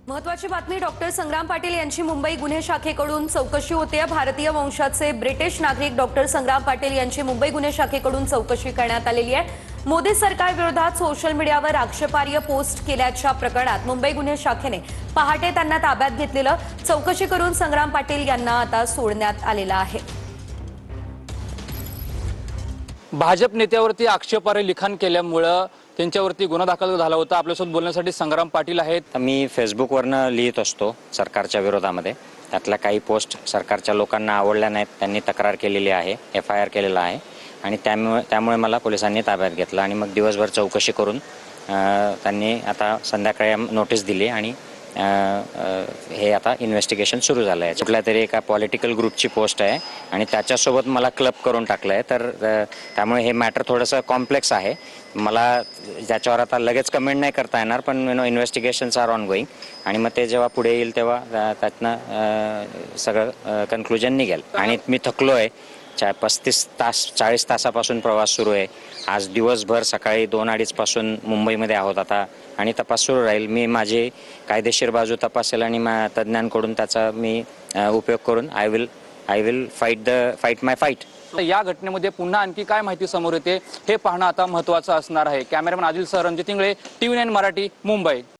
महत्वाची बातमी डॉक्टर संग्राम पाटील यांची मुंबई गुन्हे शाखेकडून चौकशी होते। भारतीय वंशाचे ब्रिटिश नागरिक डॉक्टर संग्राम पाटील यांची मुंबई गुन्हे शाखेकडून चौकशी करण्यात आलेली आहे। मोदी सरकार विरोधात सोशल मीडियावर आक्षेपार्ह पोस्ट केल्याच्या प्रकरणात मुंबई गुन्हे शाखेने पहाटे त्यांना ताब्यात घेतलेलं। चौकशी करून संग्राम पाटील यांना आता सोडण्यात आलेलं आहे। भाजप नेत्यावरती आक्षेपार्ह लिखाण केल्यामुळे त्यांच्यावरती गुन्हा दाखल झाला होता। आपल्यासोबत बोलण्यासाठी संग्राम पाटील आहेत। मी फेसबुकवरनं लिहित असतो सरकारच्या विरोधामध्ये। त्यातल्या काही पोस्ट सरकारच्या लोकांना आवडल्या नाहीत, त्यांनी तक्रार केलेली आहे, FIR केलेला आहे आणि त्यामुळे मला पोलिसांनी ताब्यात घेतलं आणि मग दिवसभर चौकशी करून त्यांनी आता संध्याकाळी नोटीस दिली आणि हे आता इन्व्हेस्टिगेशन सुरू झालं आहे। कुठल्या तरी एका पॉलिटिकल ग्रुपची पोस्ट आहे आणि त्याच्यासोबत मला क्लब करून टाकलं आहे, तर त्यामुळे हे मॅटर थोडंसं कॉम्प्लेक्स आहे। मला ज्याच्यावर आता लगेच कमेंट नाही करता येणार, पण इन्व्हेस्टिगेशन्स आर ऑन गोईंग आणि मग ते जेव्हा पुढे येईल तेव्हा त्यातनं सगळं कन्क्लुजन निघेल। आणि मी थकलो आहे, 35 तास 40 तासापासून प्रवास सुरू आहे। आज दिवसभर सकाळी 2-2:30 पासून मुंबईमध्ये आहोत आता आणि तपास सुरू राहील। मी माझी कायदेशीर बाजू तपासेल आणि तज्ज्ञांकडून त्याचा मी उपयोग करून I will fight my fight. या घटनेमध्ये पुन्हा आणखी काय माहिती समोर येते हे पाहणं आता महत्त्वाचं असणार आहे। Cameraman Adil sir, Ranjit Ingale, TV9 Marathi, Mumbai.